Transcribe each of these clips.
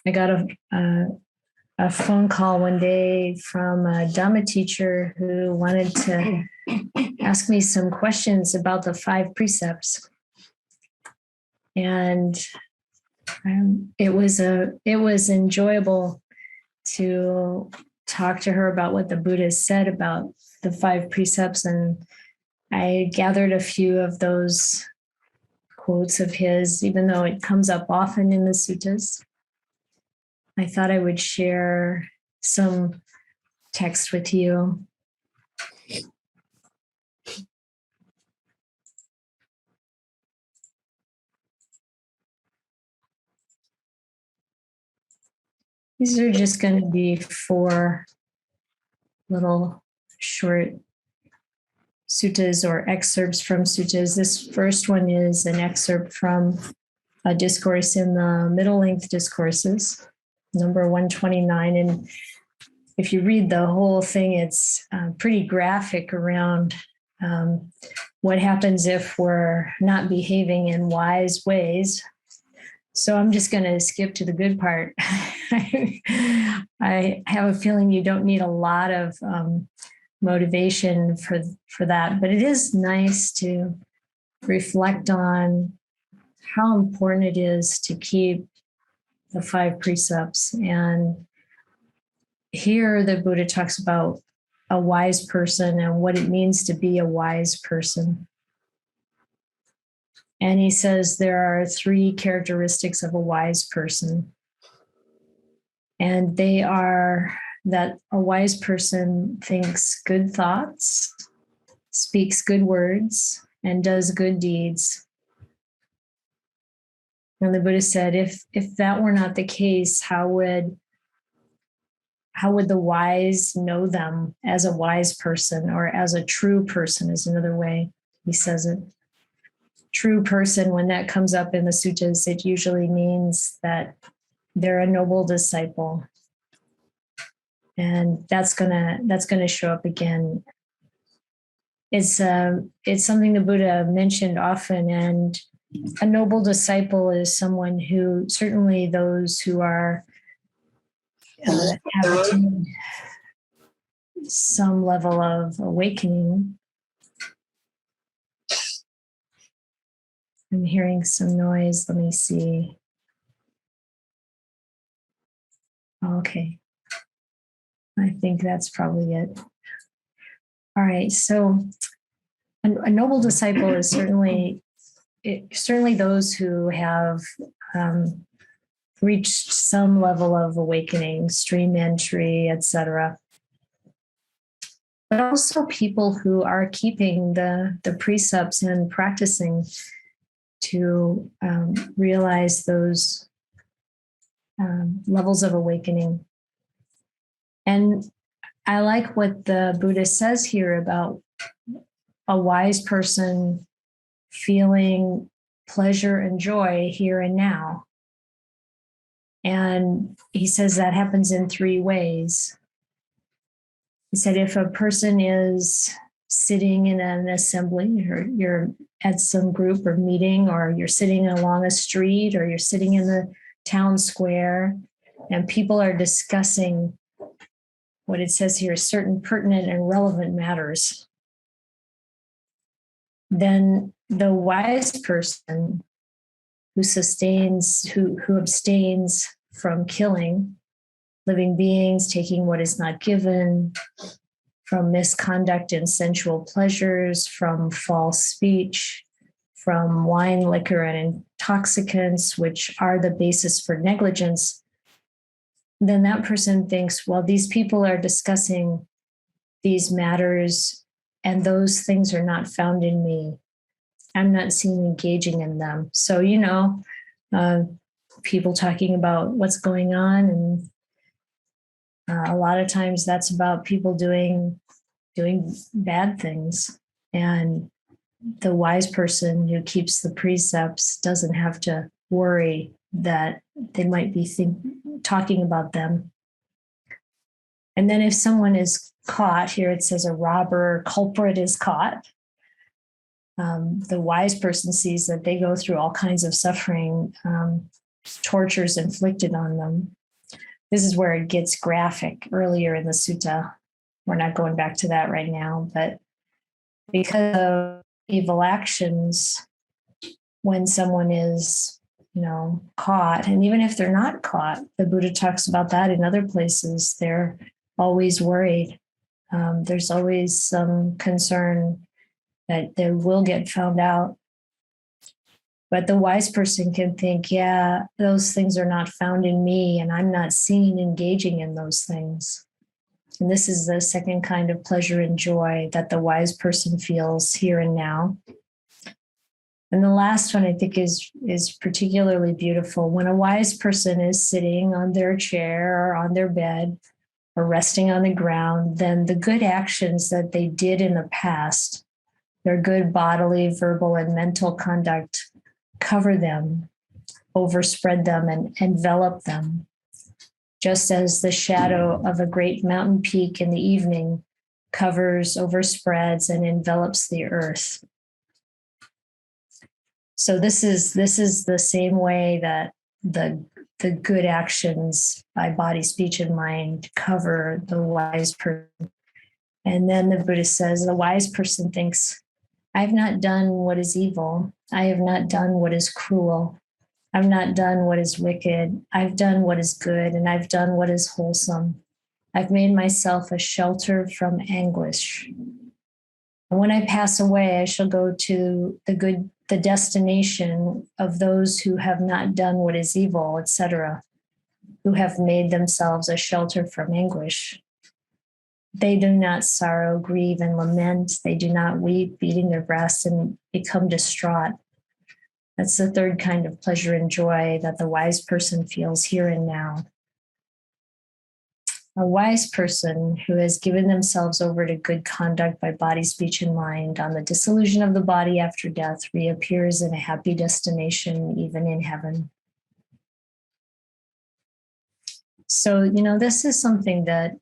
I got a phone call one day from a Dhamma teacher who wanted to ask me some questions about the 5 precepts. And it was enjoyable to talk to her about what the Buddha said about the 5 precepts. And I gathered a few of those quotes of his, even though it comes up often in the suttas. I thought I would share some text with you. These are just going to be 4 little short suttas or excerpts from suttas. This first one is an excerpt from a discourse in the middle length discourses, number 129. And if you read the whole thing, it's pretty graphic around what happens if we're not behaving in wise ways. So I'm just going to skip to the good part. I have a feeling you don't need a lot of motivation for that, but it is nice to reflect on how important it is to keep the 5 precepts. And here the Buddha talks about a wise person and what it means to be a wise person. And he says there are 3 characteristics of a wise person. And they are that a wise person thinks good thoughts, speaks good words, and does good deeds. And the Buddha said, if that were not the case, how would the wise know them as a wise person, or as a true person is another way he says it. True person, when that comes up in the suttas, it usually means that they're a noble disciple. And that's gonna show up again. It's something the Buddha mentioned often, and a noble disciple is someone who, certainly those who are have attained some level of awakening. I'm hearing some noise. Let me see. Okay. I think that's probably it. All right. So a noble disciple is certainly those who have reached some level of awakening, stream entry, etc. But also people who are keeping the precepts and practicing to realize those levels of awakening. And I like what the Buddha says here about a wise person feeling pleasure and joy here and now. And he says that happens in 3 ways. He said, if a person is sitting in an assembly, or you're at some group or meeting, or you're sitting along a street, or you're sitting in the town square, and people are discussing what it says here, certain pertinent and relevant matters, then the wise person who abstains from killing living beings, taking what is not given, from misconduct and sensual pleasures, from false speech, from wine, liquor, and intoxicants, which are the basis for negligence, then that person thinks, well, these people are discussing these matters, and those things are not found in me. I'm not seen engaging in them. So, people talking about what's going on, and a lot of times that's about people doing bad things. And the wise person who keeps the precepts doesn't have to worry that they might be talking about them. And then if someone is caught, here it says a robber or culprit is caught, the wise person sees that they go through all kinds of suffering tortures inflicted on them. This is where it gets graphic earlier in the sutta. We're not going back to that right now, but because of evil actions, when someone is, caught, and even if they're not caught, the Buddha talks about that in other places, they're always worried. There's always some concern that they will get found out. But the wise person can think, yeah, those things are not found in me, and I'm not seen engaging in those things. And this is the second kind of pleasure and joy that the wise person feels here and now. And the last one I think is particularly beautiful. When a wise person is sitting on their chair or on their bed or resting on the ground, then the good actions that they did in the past, their good bodily, verbal, and mental conduct, cover them, overspread them, and envelop them. Just as the shadow of a great mountain peak in the evening covers, overspreads, and envelops the earth. So this is the same way that the good actions by body, speech, and mind cover the wise person. And then the Buddha says, the wise person thinks, I have not done what is evil. I have not done what is cruel. I've not done what is wicked. I've done what is good, and I've done what is wholesome. I've made myself a shelter from anguish. And when I pass away, I shall go to the destination of those who have not done what is evil, etc., who have made themselves a shelter from anguish. They do not sorrow, grieve, and lament. They do not weep, beating their breasts, and become distraught. That's the third kind of pleasure and joy that the wise person feels here and now. A wise person who has given themselves over to good conduct by body, speech, and mind on the dissolution of the body after death reappears in a happy destination, even in heaven. So, this is something that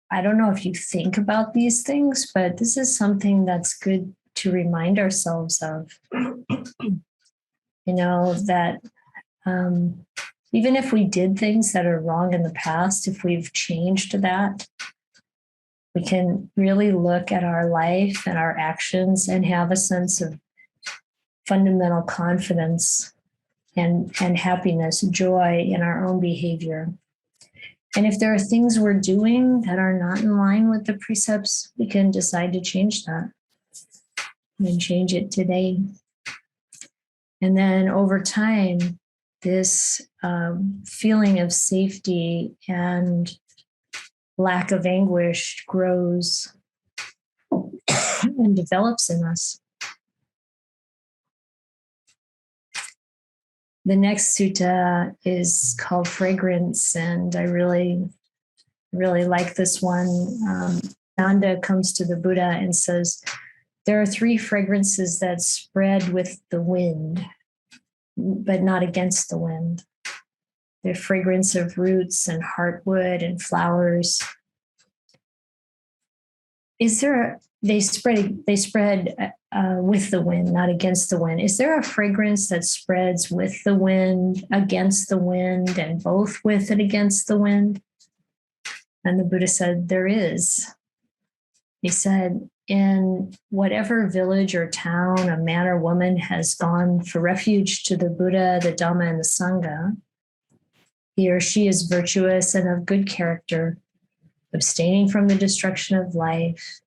I don't know if you think about these things, but this is something that's good to remind ourselves of. That even if we did things that are wrong in the past, if we've changed that, we can really look at our life and our actions and have a sense of fundamental confidence and happiness, joy in our own behavior. And if there are things we're doing that are not in line with the precepts, we can decide to change that and change it today. And then over time, this feeling of safety and lack of anguish grows and develops in us. The next sutta is called Fragrance, and I really, really like this one. Nanda comes to the Buddha and says, there are 3 fragrances that spread with the wind, but not against the wind. The fragrance of roots and heartwood and flowers. They spread with the wind, not against the wind. Is there a fragrance that spreads with the wind, against the wind, and both with and against the wind? And the Buddha said, there is. He said, in whatever village or town a man or woman has gone for refuge to the Buddha, the Dhamma, and the Sangha, he or she is virtuous and of good character, abstaining from the destruction of life,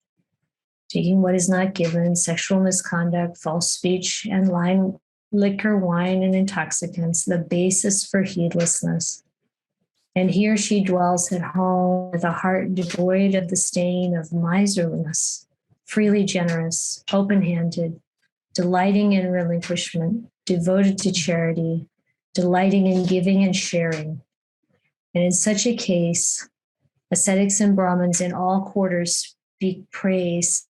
taking what is not given, sexual misconduct, false speech, and lying, liquor, wine, and intoxicants, the basis for heedlessness. And he or she dwells at home with a heart devoid of the stain of miserliness, freely generous, open-handed, delighting in relinquishment, devoted to charity, delighting in giving and sharing. And in such a case, ascetics and Brahmins in all quarters speak praise.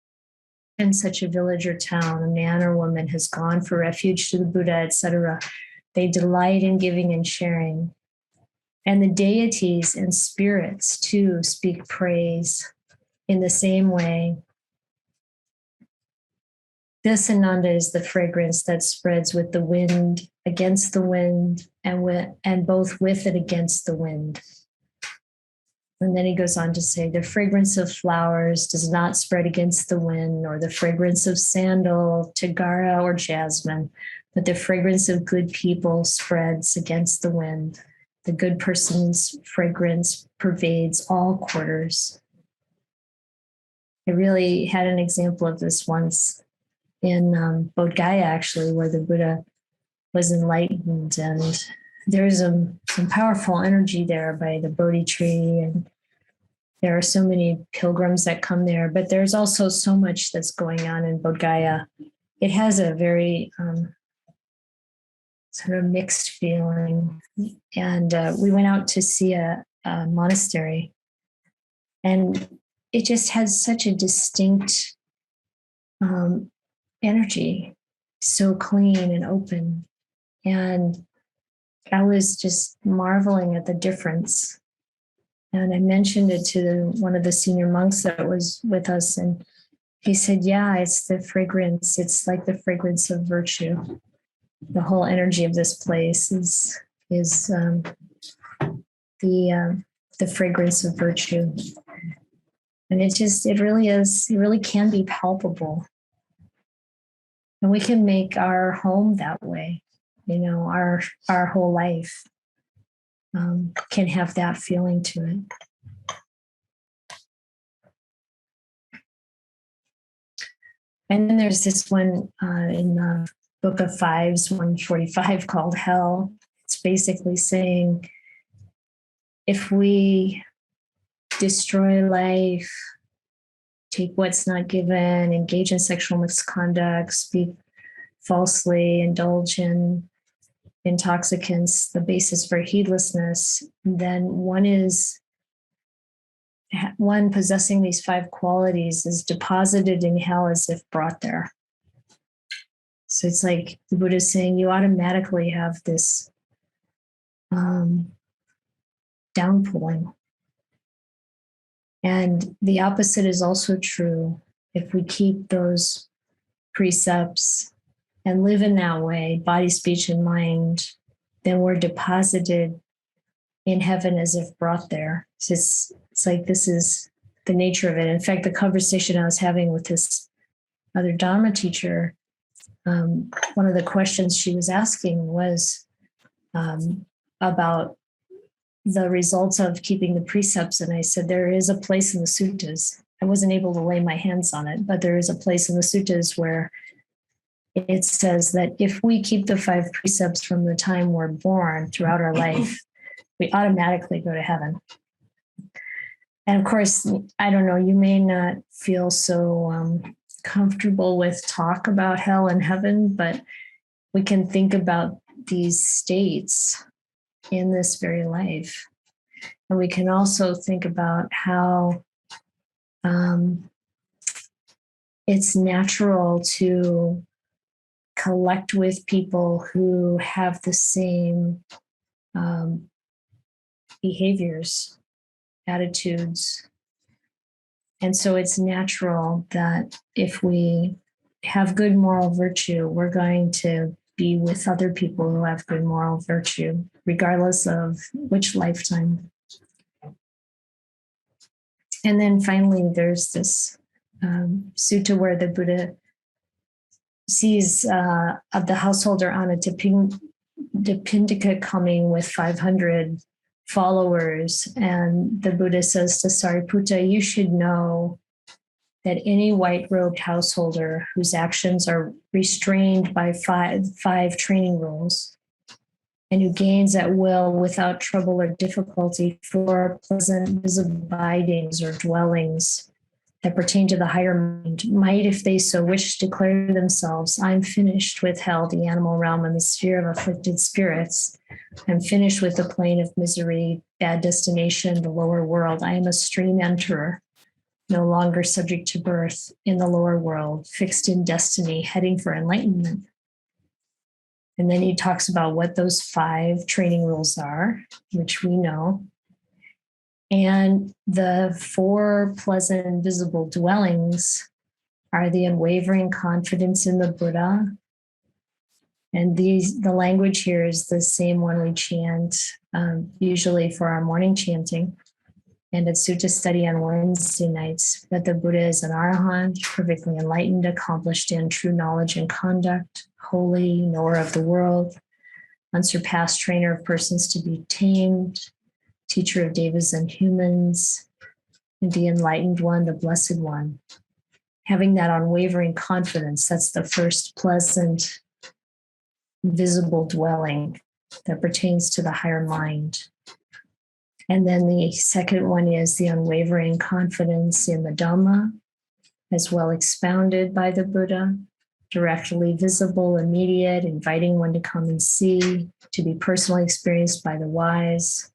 In such a village or town, a man or woman has gone for refuge to the Buddha, etc. They delight in giving and sharing. And the deities and spirits, too, speak praise in the same way. this Ananda is the fragrance that spreads with the wind, against the wind, and both with and against the wind. And then he goes on to say, the fragrance of flowers does not spread against the wind, nor the fragrance of sandal, tagara, or jasmine, but the fragrance of good people spreads against the wind. The good person's fragrance pervades all quarters. I really had an example of this once in Bodh Gaya, actually, where the Buddha was enlightened, and there's some powerful energy there by the Bodhi tree, and there are so many pilgrims that come there, but there's also so much that's going on in Bodh Gaya. It has a very sort of mixed feeling, and we went out to see a monastery, and it just has such a distinct energy, so clean and open. And I was just marveling at the difference. And I mentioned it to one of the senior monks that was with us. And he said, yeah, it's the fragrance. It's like the fragrance of virtue. The whole energy of this place is the fragrance of virtue. And it really can be palpable. And we can make our home that way. You know, our whole life can have that feeling to it. And then there's this one in the Book of Fives, 145, called Hell. It's basically saying, if we destroy life, take what's not given, engage in sexual misconduct, speak falsely, indulge in intoxicants, the basis for heedlessness, then one possessing these 5 qualities is deposited in hell as if brought there. So it's like the Buddha is saying, you automatically have this downpulling. And the opposite is also true. If we keep those precepts and live in that way, body, speech, and mind, then we're deposited in heaven as if brought there. So it's like this is the nature of it. In fact, the conversation I was having with this other Dhamma teacher, one of the questions she was asking was about the results of keeping the precepts. And I said, there is a place in the suttas. I wasn't able to lay my hands on it, but there is a place in the suttas where it says that if we keep the 5 precepts from the time we're born throughout our life, we automatically go to heaven. And of course, I don't know, you may not feel so comfortable with talk about hell and heaven, but we can think about these states in this very life. And we can also think about how it's natural to collect with people who have the same behaviors, attitudes. And so it's natural that if we have good moral virtue, we're going to be with other people who have good moral virtue, regardless of which lifetime. And then finally, there's this sutta where the Buddha sees of the householder Anathapindika coming with 500 followers. And the Buddha says to Sariputta, you should know that any white-robed householder whose actions are restrained by five training rules and who gains at will without trouble or difficulty 4 pleasant visible abidings or dwellings that pertain to the higher mind might, if they so wish, declare themselves, I'm finished with hell, the animal realm, and the sphere of afflicted spirits. I'm finished with the plane of misery, bad destination, the lower world. I am a stream enterer, no longer subject to birth in the lower world, fixed in destiny, heading for enlightenment. And then he talks about what those 5 training rules are, which we know. And the 4 pleasant visible dwellings are the unwavering confidence in the Buddha. And the language here is the same one we chant usually for our morning chanting and at sutta study on Wednesday nights, that the Buddha is an arahant, perfectly enlightened, accomplished in true knowledge and conduct, holy, knower of the world, unsurpassed trainer of persons to be tamed, teacher of devas and humans, and the enlightened one, the blessed one. Having that unwavering confidence, that's the first pleasant, visible dwelling that pertains to the higher mind. And then the second one is the unwavering confidence in the Dhamma, as well expounded by the Buddha, directly visible, immediate, inviting one to come and see, to be personally experienced by the wise.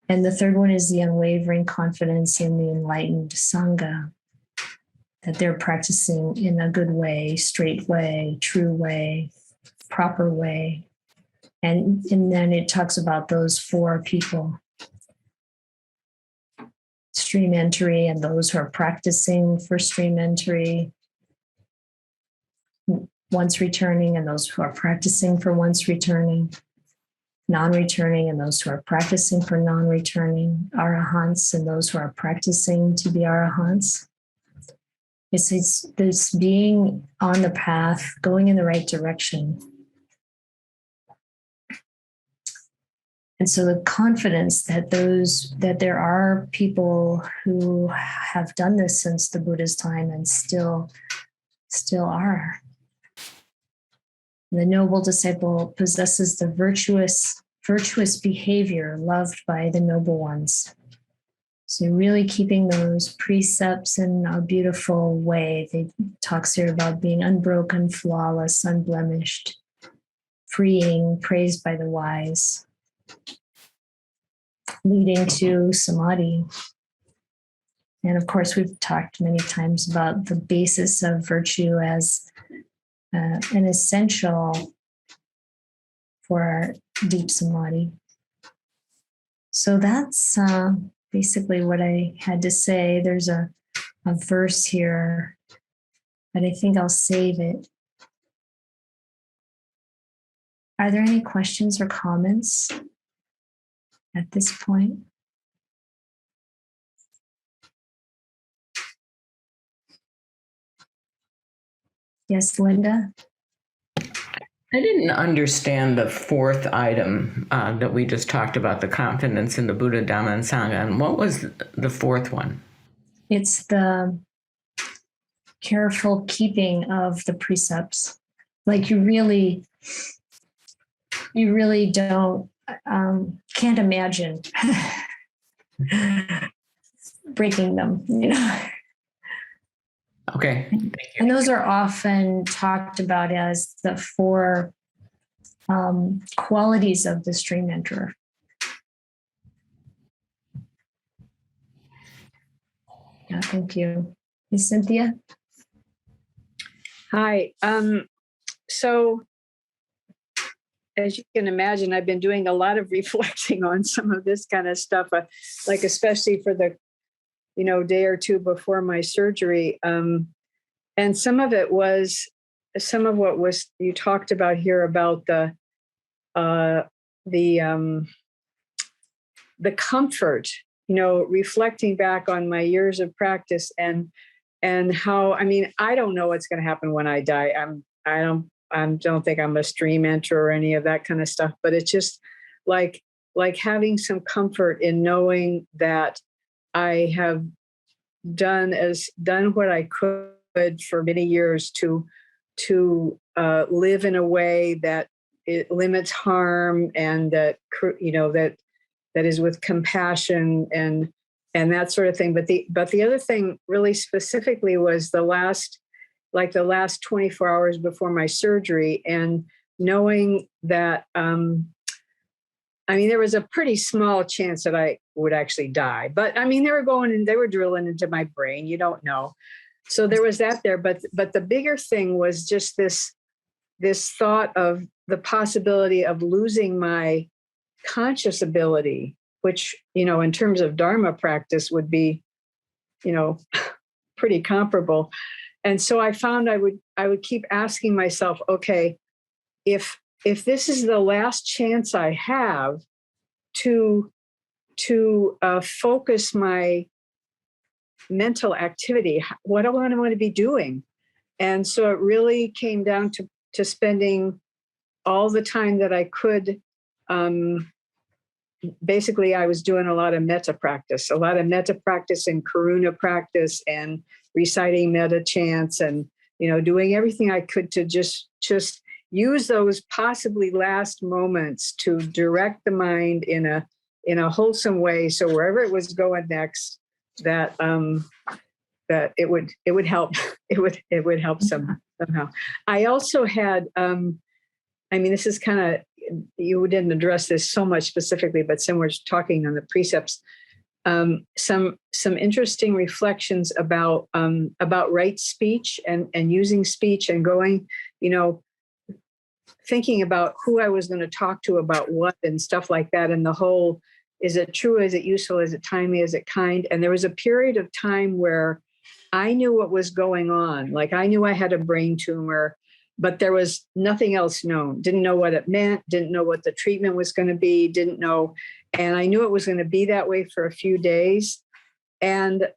And the third one is the unwavering confidence in the enlightened Sangha, that they're practicing in a good way, straight way, true way, proper way. And then it talks about those four people: stream entry and those who are practicing for stream entry, once returning and those who are practicing for once returning, non-returning and those who are practicing for non-returning, arahants and those who are practicing to be arahants. It's this being on the path, going in the right direction. And so the confidence that there are people who have done this since the Buddha's time and still are. The noble disciple possesses the virtuous behavior loved by the noble ones. So really keeping those precepts in a beautiful way. They talks here about being unbroken, flawless, unblemished, freeing, praised by the wise, leading to samadhi. And of course, we've talked many times about the basis of virtue as an essential for our deep samadhi. So that's basically what I had to say. There's a verse here, but I think I'll save it. Are there any questions or comments at this point? Yes, Linda? I didn't understand the fourth item that we just talked about, the confidence in the Buddha, Dhamma, and Sangha. And what was the fourth one? It's the careful keeping of the precepts. Like you really don't, can't imagine breaking them, Okay, thank you. And those are often talked about as the four qualities of the stream enterer. Yeah, thank you. Is Cynthia? Hi. So as you can imagine, I've been doing a lot of reflecting on some of this kind of stuff, like especially for the, day or two before my surgery. And some of what was you talked about here about the comfort, reflecting back on my years of practice and how, I don't know what's going to happen when I die. I don't think I'm a stream enterer or any of that kind of stuff, but it's just like having some comfort in knowing that I have done what I could for many years to live in a way that it limits harm and that is with compassion and that sort of thing. But the other thing really specifically was the last 24 hours before my surgery, and knowing that there was a pretty small chance that I would actually die. But they were drilling into my brain. You don't know. So there was that there. But the bigger thing was just this thought of the possibility of losing my conscious ability, which, in terms of Dharma practice would be, pretty comparable. And so I found I would keep asking myself, okay, if this is the last chance I have to focus my mental activity, what do I want to be doing? And so it really came down to spending all the time that I could. Basically, I was doing a lot of metta practice and karuna practice and reciting metta chants and, doing everything I could to just use those possibly last moments to direct the mind in a wholesome way. So wherever it was going next, that it would help. It would help somehow. I also had, this is kind of, you didn't address this so much specifically, but similar to talking on the precepts, some interesting reflections about right speech and using speech and going, thinking about who I was going to talk to about what and stuff like that. And the whole, is it true? Is it useful? Is it timely? Is it kind? And there was a period of time where I knew what was going on. Like I knew I had a brain tumor, but there was nothing else known. Didn't know what it meant, didn't know what the treatment was going to be, didn't know. And I knew it was going to be that way for a few days. And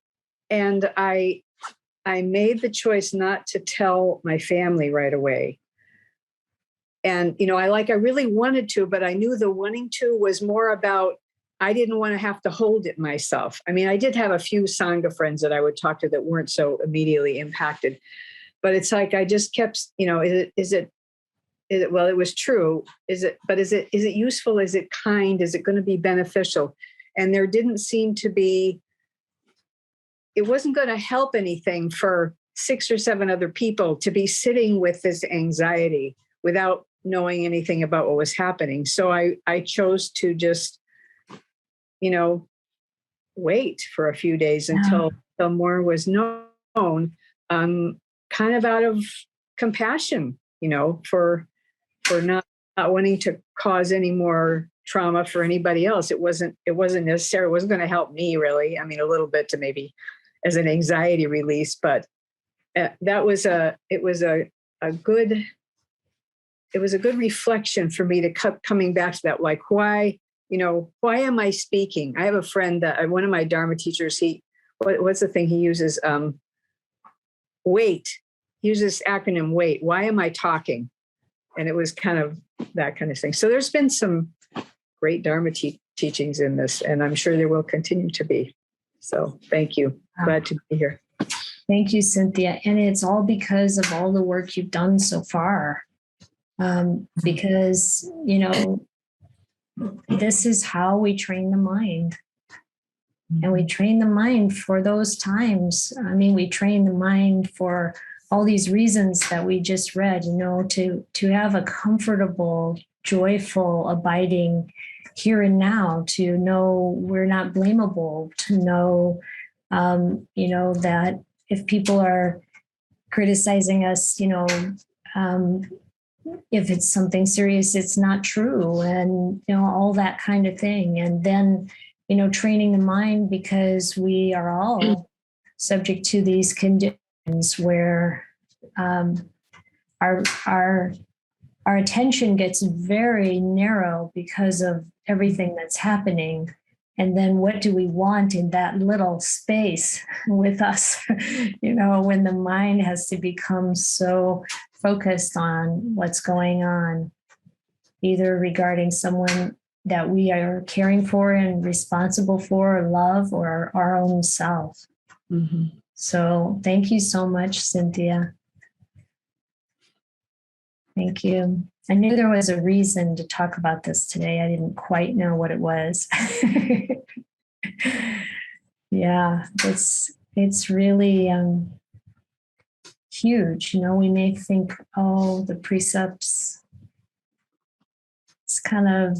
I made the choice not to tell my family right away. And, I really wanted to, but I knew the wanting to was more about, I didn't want to have to hold it myself. I did have a few Sangha friends that I would talk to that weren't so immediately impacted. But it's like I just kept, is it well, it was true. Is it useful? Is it kind? Is it going to be beneficial? And there didn't seem to be, it wasn't going to help anything for 6 or 7 other people to be sitting with this anxiety without knowing anything about what was happening. So I chose to just, wait for a few days until more was known. Kind of out of compassion, for not wanting to cause any more trauma for anybody else. It wasn't necessary. It wasn't going to help me really. A little bit to maybe as an anxiety release, but it was a good reflection for me to coming back to that, like why am I speaking? I have a friend that one of my Dharma teachers, what's the thing he uses? WAIT. He uses acronym WAIT. Why am I talking? And it was kind of that kind of thing. So there's been some great Dharma teachings in this, and I'm sure there will continue to be. So thank you. Glad to be here. Thank you, Cynthia. And it's all because of all the work you've done so far. Because, this is how we train the mind. And we train the mind for those times. We train the mind for all these reasons that we just read, to have a comfortable, joyful, abiding here and now, to know we're not blamable, to know, that if people are criticizing us, if it's something serious, it's not true, and, all that kind of thing. And then, training the mind, because we are all subject to these conditions where our attention gets very narrow because of everything that's happening. And then what do we want in that little space with us, when the mind has to become so focused on what's going on, either regarding someone that we are caring for and responsible for, or love, or our own self. Mm-hmm. So thank you so much, Cynthia. Thank you. I knew there was a reason to talk about this today. I didn't quite know what it was. Yeah, it's really huge. We may think, the precepts, it's kind of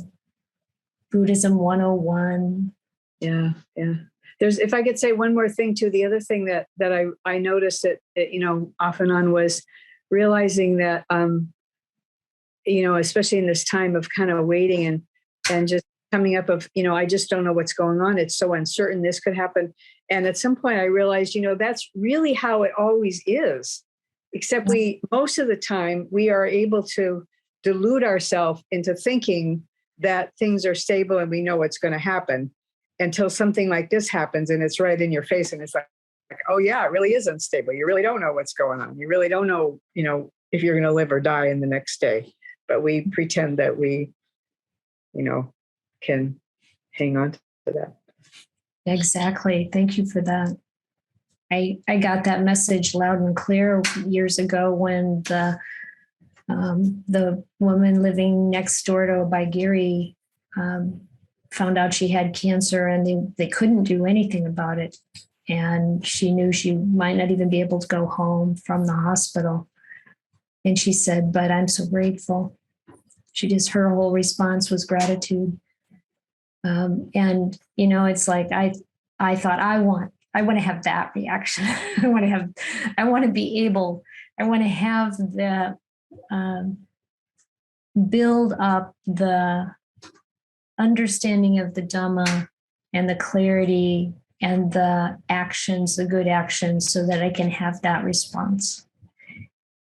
Buddhism 101. Yeah. If I could say one more thing too, the other thing that I noticed that off and on was realizing that, especially in this time of kind of waiting and just coming up of, I just don't know what's going on. It's so uncertain. This could happen. And at some point I realized, that's really how it always is. Except most of the time, we are able to delude ourselves into thinking that things are stable and we know what's going to happen until something like this happens and it's right in your face. And it's like, oh yeah, it really is unstable. You really don't know what's going on. You really don't know, if you're going to live or die in the next day. But we pretend that we, can hang on to that. Exactly. Thank you for that. I got that message loud and clear years ago when the woman living next door to Baigiri found out she had cancer, and they couldn't do anything about it. And she knew she might not even be able to go home from the hospital. And she said, "But I'm so grateful." Her whole response was gratitude. And it's like I thought I want to have that reaction. I want to have the build up the understanding of the Dhamma and the clarity and the actions, the good actions, so that I can have that response.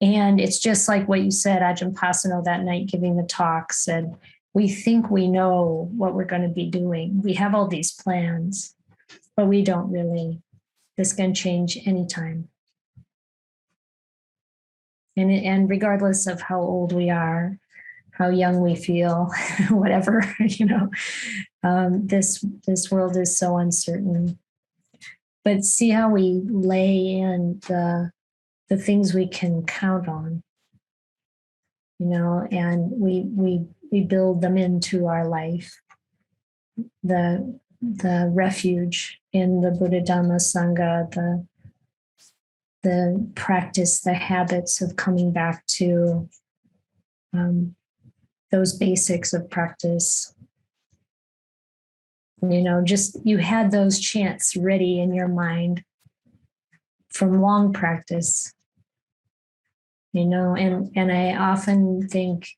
And it's just like what you said, Ajahn Pasano that night giving the talk said, we think we know what we're going to be doing. We have all these plans, but we don't really. This can change anytime. And regardless of how old we are, how young we feel, whatever, this world is so uncertain. But see how we lay in the things we can count on, and we build them into our life. The refuge in the Buddha Dhamma Sangha, the practice, the habits of coming back to those basics of practice. Just you had those chants ready in your mind from long practice. And I often think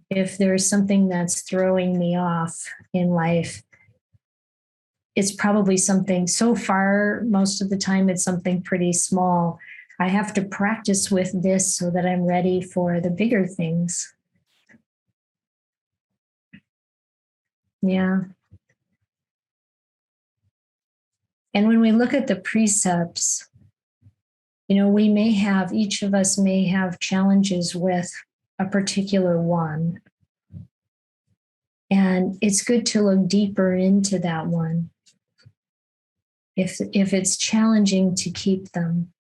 if there's something that's throwing me off in life, it's probably something so far, most of the time, it's something pretty small. I have to practice with this so that I'm ready for the bigger things. Yeah. And when we look at the precepts, each of us may have challenges with a particular one. And it's good to look deeper into that one. If it's challenging to keep them.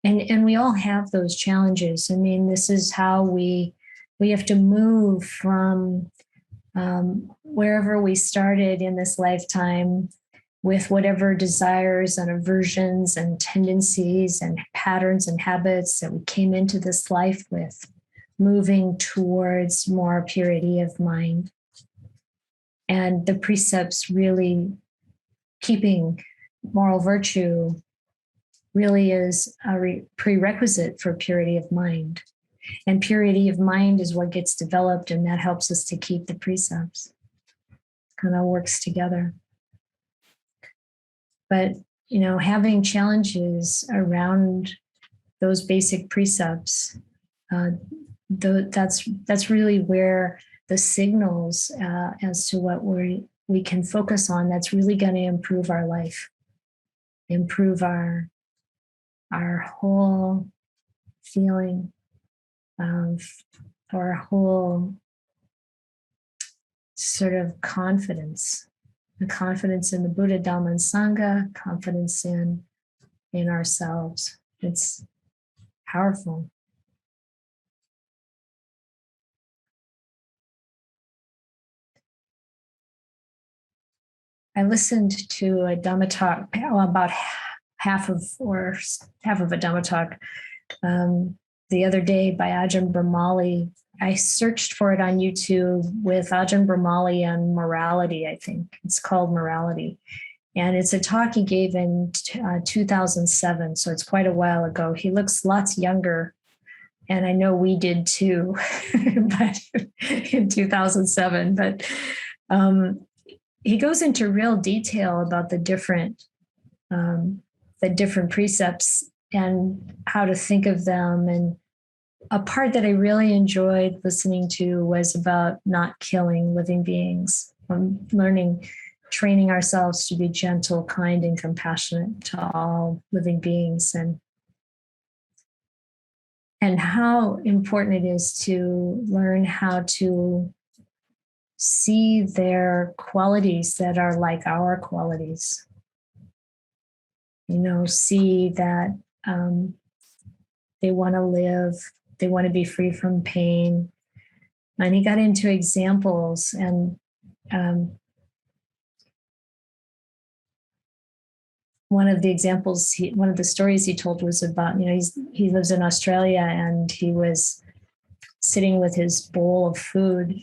And we all have those challenges. I mean, this is how we have to move from wherever we started in this lifetime with whatever desires and aversions and tendencies and patterns and habits that we came into this life with, moving towards more purity of mind. And the precepts really keeping moral virtue really is a prerequisite for purity of mind. And purity of mind is what gets developed, and that helps us to keep the precepts. Kind of works together. But, having challenges around those basic precepts, that's really where the signals as to what we can focus on, that's really going to improve our life, improve our whole feeling of our whole sort of confidence, the confidence in the Buddha, Dhamma, and Sangha, confidence in ourselves. It's powerful. I listened to a Dhamma talk, about half of a Dhamma talk the other day by Ajahn Brahmali. I searched for it on YouTube with Ajahn Brahmali on morality, I think. It's called Morality. And it's a talk he gave in 2007, so it's quite a while ago. He looks lots younger, and I know we did too, but in 2007. But he goes into real detail about the different precepts and how to think of them. And a part that I really enjoyed listening to was about not killing living beings, training ourselves to be gentle, kind, and compassionate to all living beings, and how important it is to learn how to see their qualities that are like our qualities. See that they want to live, they want to be free from pain. And he got into examples, and one of the stories he told was about, he lives in Australia, and he was sitting with his bowl of food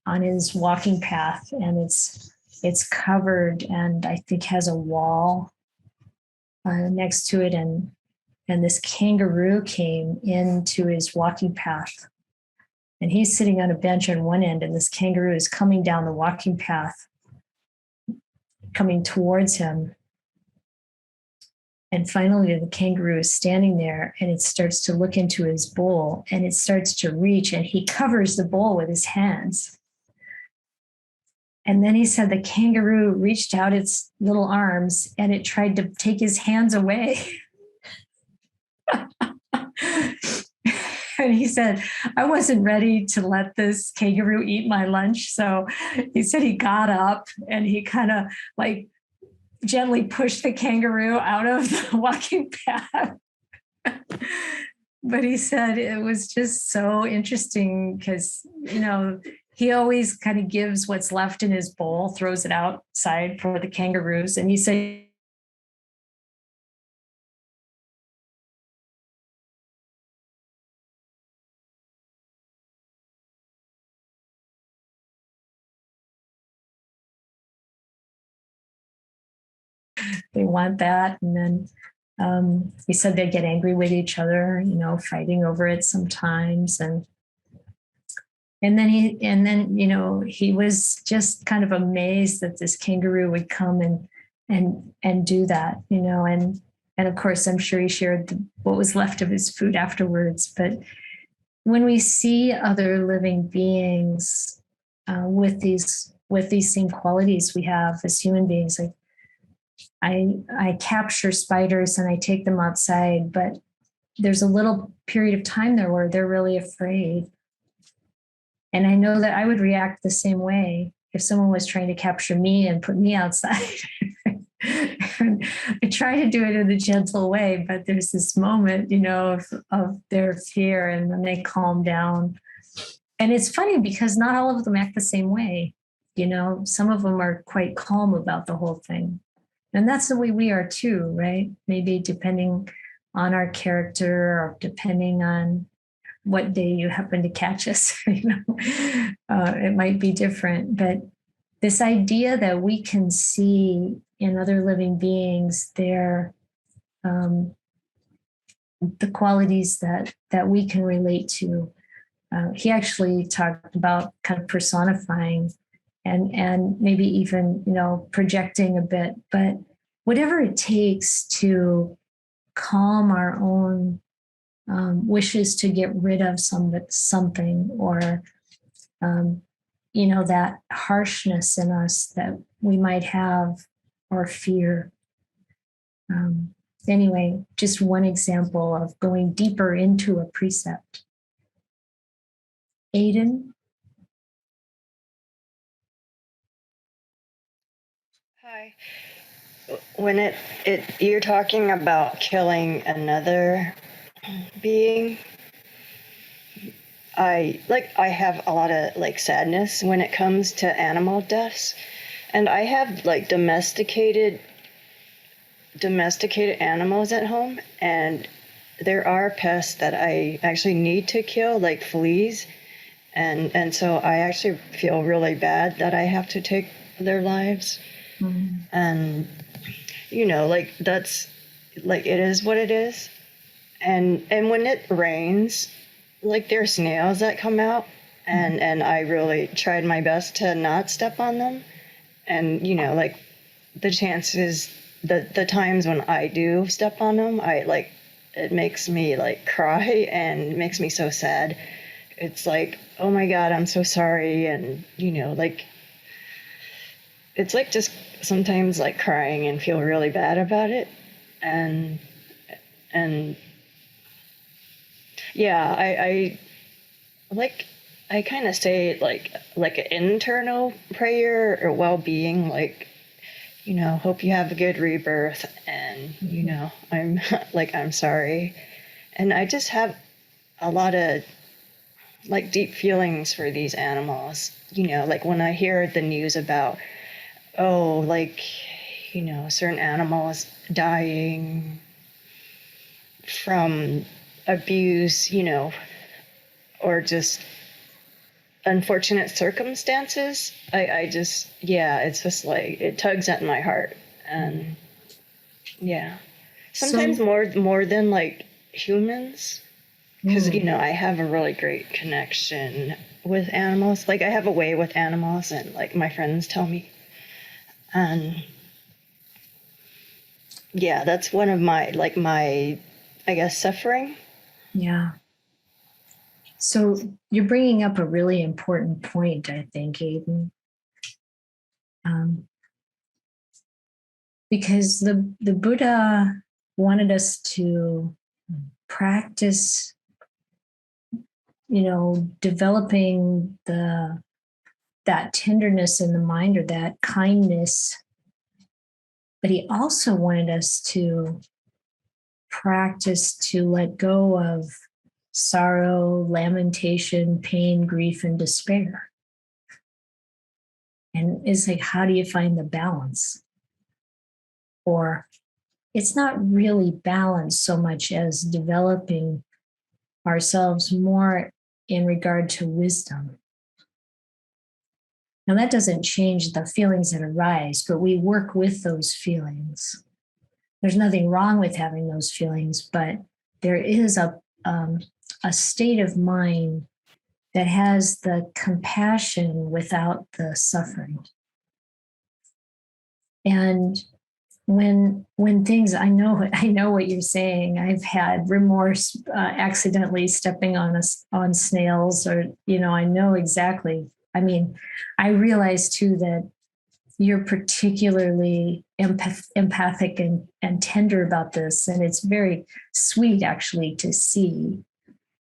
on his walking path, and it's covered and I think has a wall next to it, and this kangaroo came into his walking path, and he's sitting on a bench on one end, and this kangaroo is coming down the walking path, coming towards him. And finally, the kangaroo is standing there, and it starts to look into his bowl, and it starts to reach, and he covers the bowl with his hands. And then he said the kangaroo reached out its little arms, and it tried to take his hands away. And he said, I wasn't ready to let this kangaroo eat my lunch. So he said he got up, and he kind of gently pushed the kangaroo out of the walking path. But he said it was just so interesting because, he always kind of gives what's left in his bowl, throws it outside for the kangaroos. And he said, they want that. And then he said they get angry with each other, fighting over it sometimes. And then he was just kind of amazed that this kangaroo would come and do that, and of course, I'm sure he shared what was left of his food afterwards. But when we see other living beings with these same qualities we have as human beings, like I capture spiders and I take them outside, but there's a little period of time there where they're really afraid. And I know that I would react the same way if someone was trying to capture me and put me outside. And I try to do it in a gentle way, but there's this moment, of their fear, and then they calm down. And it's funny because not all of them act the same way. Some of them are quite calm about the whole thing. And that's the way we are too, right? Maybe depending on our character, or depending on what day you happen to catch us, it might be different. But this idea that we can see in other living beings the qualities that we can relate to. He actually talked about kind of personifying and maybe even, projecting a bit, but whatever it takes to calm our own wishes to get rid of something, or that harshness in us that we might have, or fear. Anyway, just one example of going deeper into a precept. Aiden? Hi. When you're talking about killing another being, I have a lot of sadness when it comes to animal deaths, and I have domesticated animals at home, and there are pests that I actually need to kill, like fleas, and so I actually feel really bad that I have to take their lives. Mm-hmm. And that's it is what it is. And when it rains, there are snails that come out, and I really tried my best to not step on them. and like the chances, the times when I do step on them, it makes me like cry and makes me so sad. It's like, oh my God, I'm so sorry. And like it's like just sometimes like crying and feel really bad about it. And yeah, I kind of say like an internal prayer or well-being, like, hope you have a good rebirth, and I'm I'm sorry. And I just have a lot of like deep feelings for these animals, like when I hear the news about, oh, like, certain animals dying from abuse, or just unfortunate circumstances. I just, yeah, it's just like it tugs at my heart. And yeah, sometimes more than like humans, because I have a really great connection with animals. Like I have a way with animals, and like my friends tell me. And yeah, that's one of my I guess suffering. Yeah. So you're bringing up a really important point, I think, Aiden. Because the Buddha wanted us to practice, developing that tenderness in the mind, or that kindness. But he also wanted us to practice to let go of sorrow, lamentation, pain, grief, and despair. And it's like, how do you find the balance? Or it's not really balanced so much as developing ourselves more in regard to wisdom. Now, that doesn't change the feelings that arise, but we work with those feelings. There's nothing wrong with having those feelings, but there is a state of mind that has the compassion without the suffering. And when things, I know what you're saying. I've had remorse, accidentally stepping on snails, or I know exactly. I mean, I realize too that you're particularly empathic and tender about this, and it's very sweet actually to see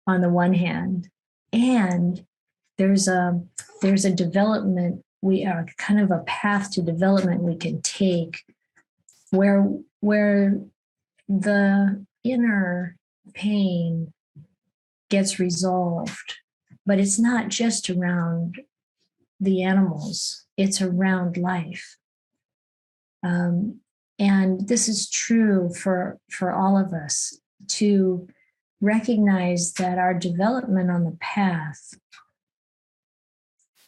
on the one hand. And there's a development, we are kind of a path to development we can take where the inner pain gets resolved, but it's not just around the animals, it's around life. And this is true for all of us, to recognize that our development on the path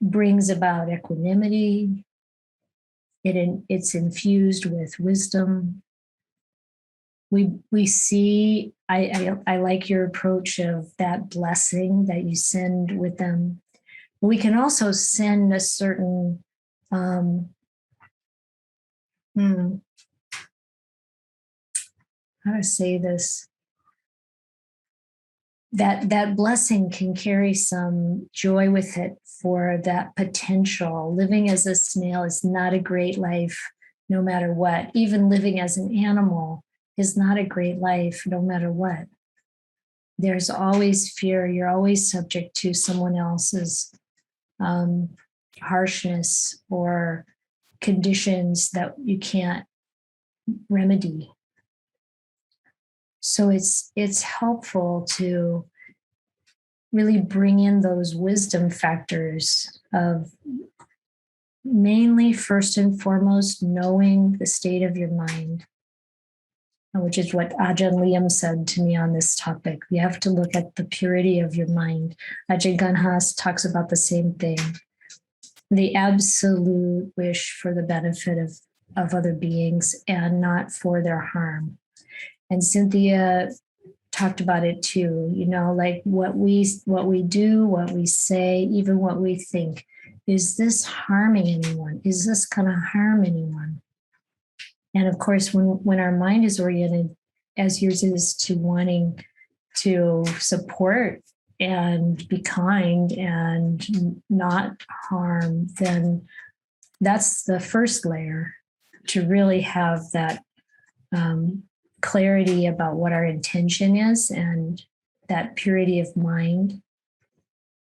brings about equanimity. It's infused with wisdom. We see, I like your approach of that blessing that you send with them. We can also send a certain how to say this, that blessing can carry some joy with it for that potential. Living as a snail is not a great life, no matter what. Even living as an animal is not a great life, no matter what. There's always fear. You're always subject to someone else's harshness or conditions that you can't remedy. So it's helpful to really bring in those wisdom factors of mainly, first and foremost, knowing the state of your mind, which is what Ajahn Liam said to me on this topic. You have to look at the purity of your mind. Ajahn Ganhas talks about the same thing. The absolute wish for the benefit of other beings and not for their harm. And Cynthia talked about it too, like what we do, what we say, even what we think is this harming anyone? Is this going to harm anyone? And of course, when our mind is oriented, as yours is, to wanting to support and be kind and not harm, then that's the first layer, to really have that clarity about what our intention is and that purity of mind.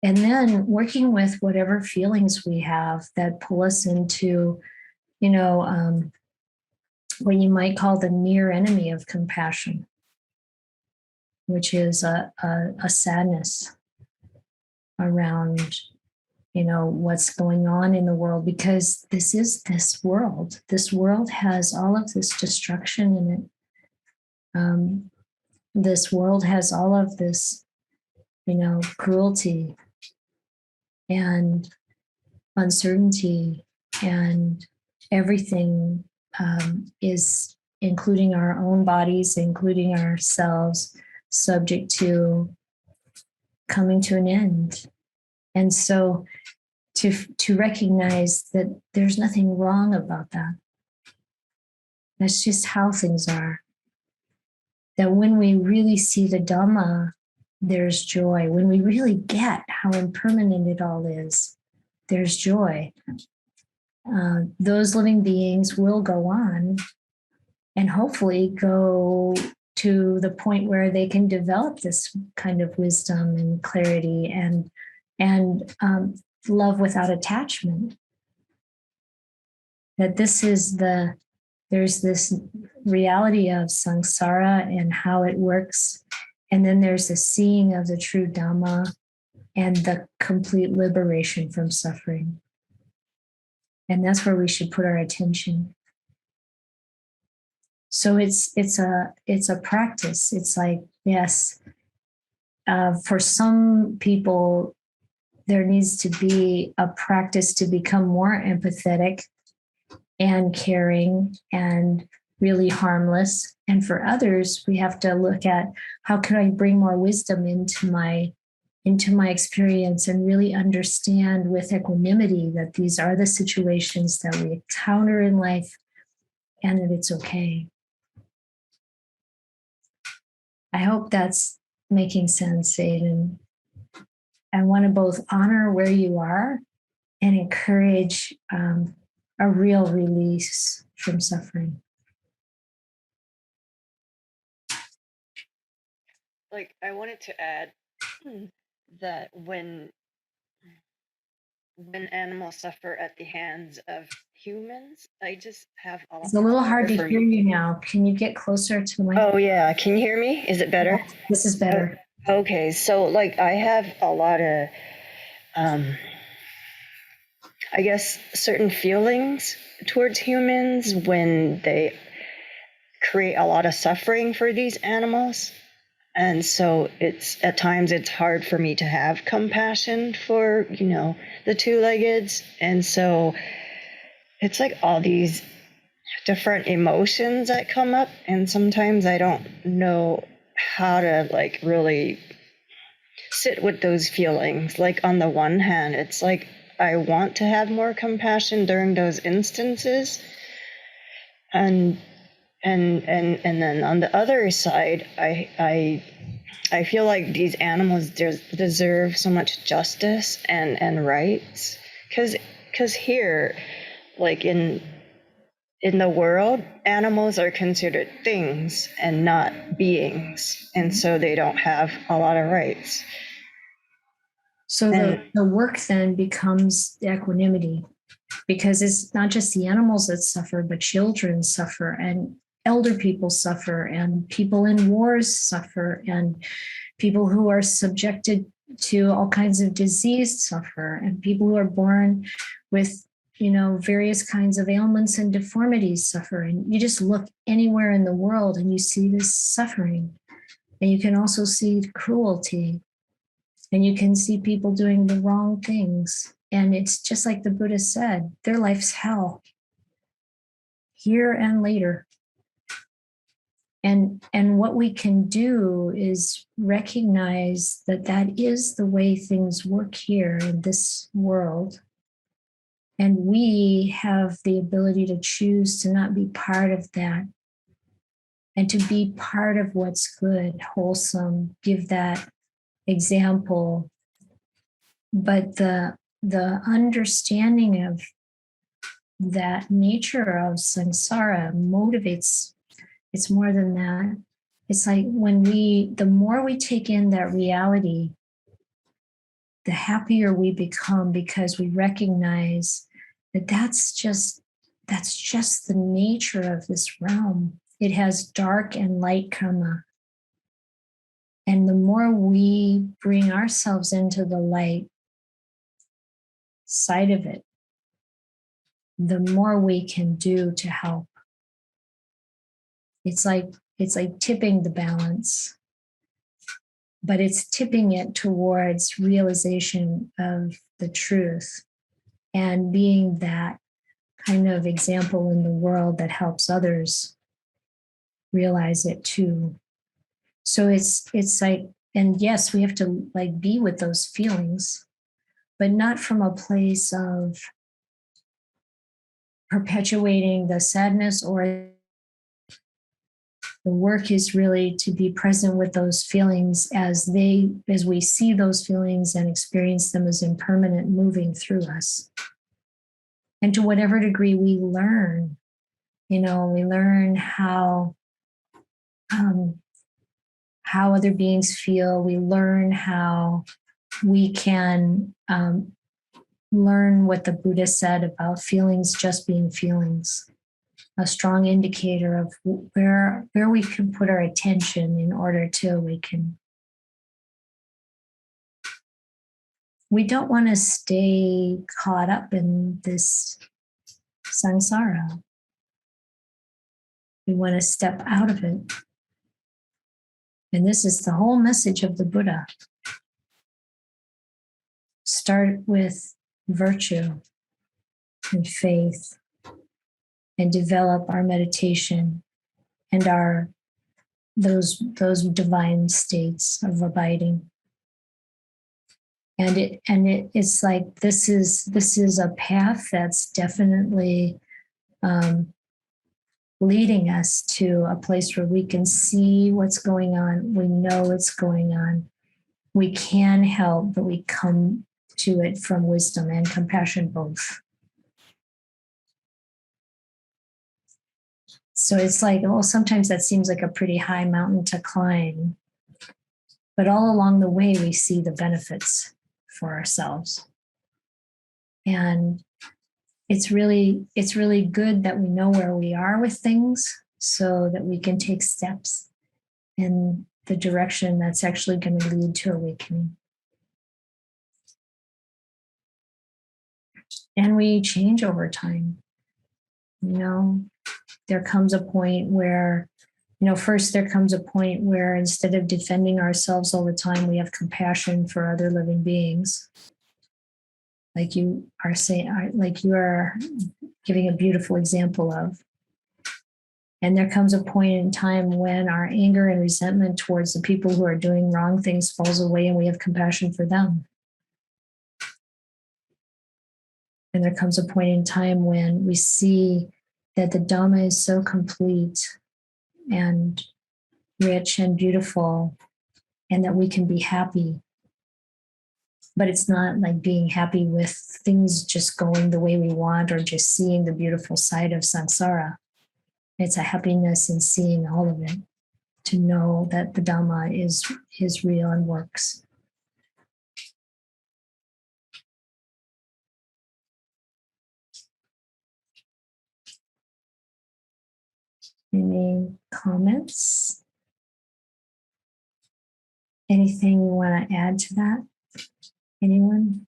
And then working with whatever feelings we have that pull us into, what you might call the near enemy of compassion, which is a sadness around, what's going on in the world, because this is this world. This world has all of this destruction in it. This world has all of this, cruelty and uncertainty, and everything is, including our own bodies, including ourselves, subject to coming to an end. And so to recognize that there's nothing wrong about that. That's just how things are. That when we really see the Dhamma, there's joy. When we really get how impermanent it all is, there's joy. Those living beings will go on and hopefully go to the point where they can develop this kind of wisdom and clarity and love without attachment. That there's this reality of samsara and how it works. And then there's the seeing of the true Dhamma and the complete liberation from suffering. And that's where we should put our attention. So it's a practice. It's like, yes, for some people, there needs to be a practice to become more empathetic and caring and really harmless. And for others, we have to look at how can I bring more wisdom into my experience and really understand with equanimity that these are the situations that we encounter in life and that it's okay. I hope that's making sense, Aiden. I want to both honor where you are and encourage a real release from suffering. Like, I wanted to add that when animals suffer at the hands of humans, I just have a lot. It's a little hard to hear you now. Can you get closer to the mic? Oh yeah, can you hear me? Is it better? This is better. Okay, so like I have a lot of, I guess, certain feelings towards humans when they create a lot of suffering for these animals. And so at times it's hard for me to have compassion for, the two-leggeds. And so it's like all these different emotions that come up. And sometimes I don't know how to like really sit with those feelings. Like on the one hand, it's like I want to have more compassion during those instances. And then on the other side, I feel like these animals deserve so much justice and rights, because here, like in the world, animals are considered things and not beings, and so they don't have a lot of rights. So the work then becomes equanimity, because it's not just the animals that suffer, but children suffer, and elder people suffer, and people in wars suffer, and people who are subjected to all kinds of disease suffer, and people who are born with, various kinds of ailments and deformities suffer. And you just look anywhere in the world and you see this suffering. And you can also see cruelty. And you can see people doing the wrong things. And it's just like the Buddha said, their life's hell, here and later. And what we can do is recognize that is the way things work here in this world. And we have the ability to choose to not be part of that and to be part of what's good, wholesome, give that example. But the understanding of that nature of samsara motivates, it's more than that. It's like the more we take in that reality, the happier we become, because we recognize that that's just the nature of this realm. It has dark and light karma. And the more we bring ourselves into the light side of it, the more we can do to help. It's like tipping the balance, but it's tipping it towards realization of the truth and being that kind of example in the world that helps others realize it too. So it's like, and yes, we have to like be with those feelings, but not from a place of perpetuating the sadness. Or the work is really to be present with those feelings as we see those feelings and experience them as impermanent, moving through us. And to whatever degree we learn, we learn how other beings feel. We learn how we can learn what the Buddha said about feelings just being feelings, a strong indicator of where we can put our attention in order to awaken. We don't want to stay caught up in this samsara. We want to step out of it. And this is the whole message of the Buddha. Start with virtue and faith, and develop our meditation and those divine states of abiding. And it's like this is a path that's definitely leading us to a place where we can see what's going on. We know what's going on. We can help, but we come to it from wisdom and compassion both. So it's like, well, sometimes that seems like a pretty high mountain to climb, but all along the way, we see the benefits for ourselves. And it's really good that we know where we are with things so that we can take steps in the direction that's actually going to lead to awakening. And we change over time. There comes a point where, first there comes a point where instead of defending ourselves all the time, we have compassion for other living beings. Like you are saying, like you are giving a beautiful example of. And there comes a point in time when our anger and resentment towards the people who are doing wrong things falls away, and we have compassion for them. And there comes a point in time when we see that the Dhamma is so complete and rich and beautiful, and that we can be happy. But it's not like being happy with things just going the way we want or just seeing the beautiful side of samsara. It's a happiness in seeing all of it, to know that the Dhamma is real and works. Any comments? Anything you want to add to that? Anyone?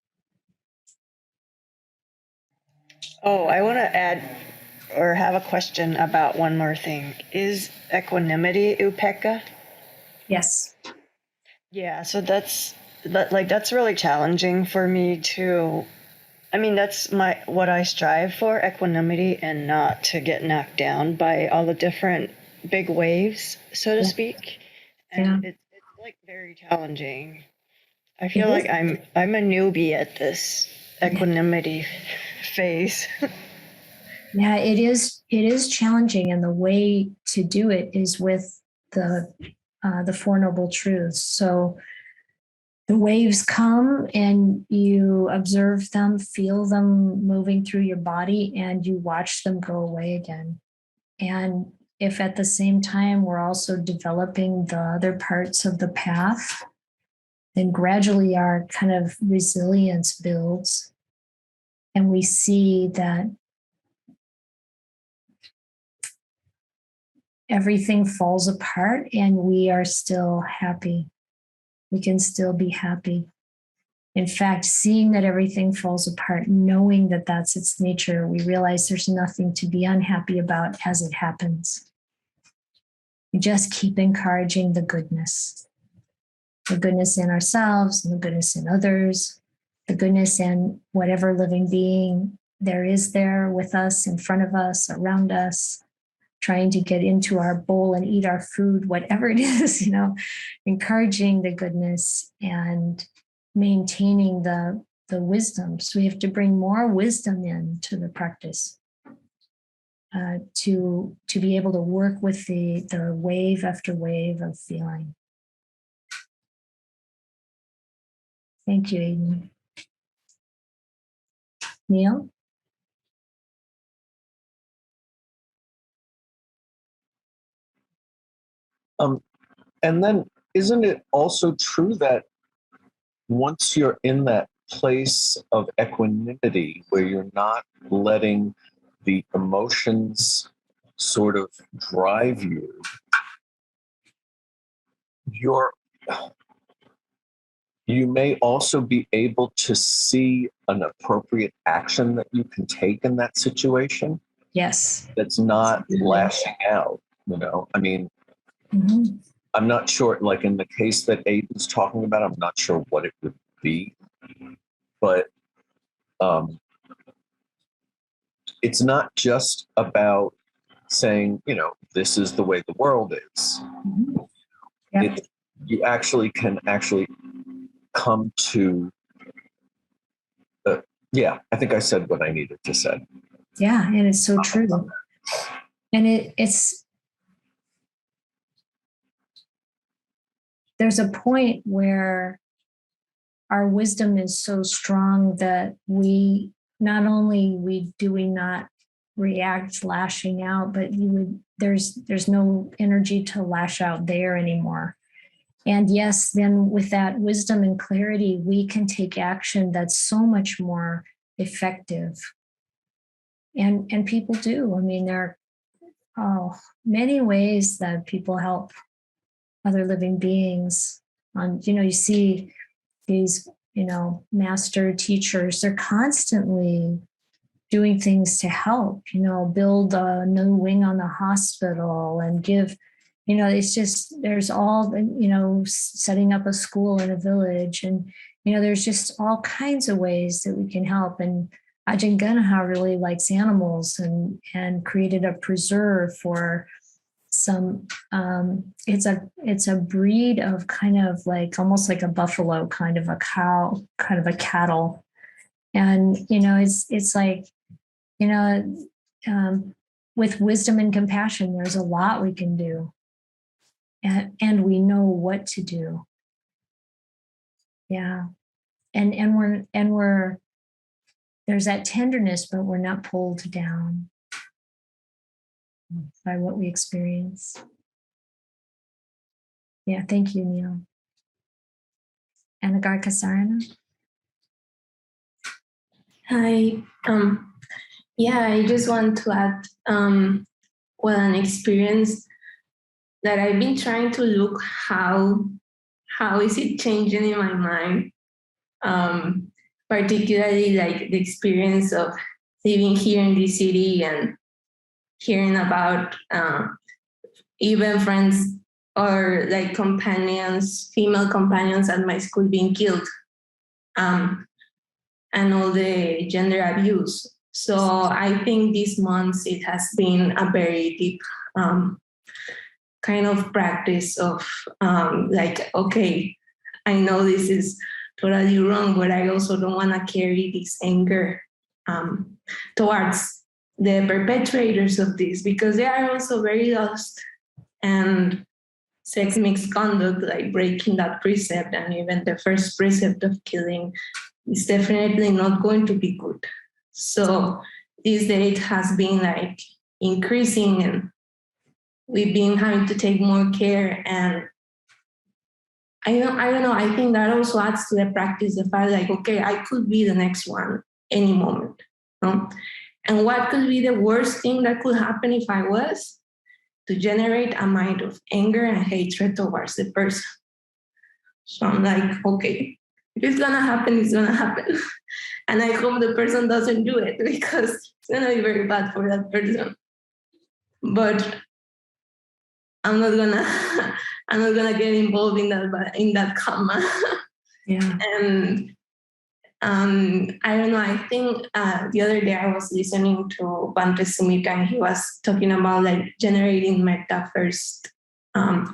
Oh, I want to add or have a question about one more thing. Is equanimity upekkha? Yes. Yeah, so that's really challenging for me to. I mean, that's what I strive for, equanimity, and not to get knocked down by all the different big waves, so to speak. And it's like very challenging. I feel like I'm a newbie at this equanimity face. Yeah, it is challenging, and the way to do it is with the Four Noble Truths. So the waves come and you observe them, feel them moving through your body, and you watch them go away again. And if at the same time we're also developing the other parts of the path, then gradually our kind of resilience builds. And we see that everything falls apart and we are still happy. We can still be happy. In fact, seeing that everything falls apart, knowing that that's its nature, we realize there's nothing to be unhappy about as it happens. We just keep encouraging the goodness in ourselves, and the goodness in others, the goodness in whatever living being there is there with us, in front of us, around us, trying to get into our bowl and eat our food, whatever it is, encouraging the goodness and maintaining the wisdom. So we have to bring more wisdom into the practice to be able to work with the wave after wave of feeling. Thank you, Aiden. Neil? And then isn't it also true that once you're in that place of equanimity where you're not letting the emotions sort of drive you, you may also be able to see an appropriate action that you can take in that situation? Yes. That's not lashing out, I mean, Mm-hmm. I'm not sure, like in the case that Aiden's talking about, I'm not sure what it would be, but it's not just about saying, this is the way the world is. Mm-hmm. Yep. You actually can come to, I think I said what I needed to say. Yeah, and it's so true. And it's there's a point where our wisdom is so strong that we not react lashing out, but there's no energy to lash out there anymore. And yes, then with that wisdom and clarity, we can take action that's so much more effective. And people do. I mean, there are many ways that people help other living beings. You see these, master teachers, they're constantly doing things to help, build a new wing on the hospital and give, it's just, there's all, setting up a school in a village. And, there's just all kinds of ways that we can help. And Ajahn Ganaha really likes animals and created a preserve for some, it's a breed of kind of like, almost like a buffalo, kind of a cow, kind of a cattle. And, it's like, with wisdom and compassion, there's a lot we can do. And we know what to do. Yeah. And we're there's that tenderness, but we're not pulled down by what we experience. Yeah, thank you, Neil. Anagarika Sarana. Hi. I just want to add an experience that I've been trying to look how is it changing in my mind, particularly like the experience of living here in this city and hearing about even friends or like companions, female companions at my school being killed, and all the gender abuse. So I think these months it has been a very deep kind of practice of okay, I know this is totally wrong, but I also don't want to carry this anger towards the perpetrators of this, because they are also very lost, and sex misconduct, like breaking that precept, and even the first precept of killing, is definitely not going to be good. So this date has been like increasing, and we've been having to take more care. And I don't know. I think that also adds to the practice, the fact like, okay, I could be the next one any moment. No? And what could be the worst thing that could happen if I was? To generate a mind of anger and hatred towards the person. So I'm like, okay, if it's gonna happen, it's gonna happen. And I hope the person doesn't do it, because it's gonna be very bad for that person. But I'm not gonna get involved in that karma. Yeah. And I don't know. I think the other day I was listening to Bante Sumita, and he was talking about like generating metta first.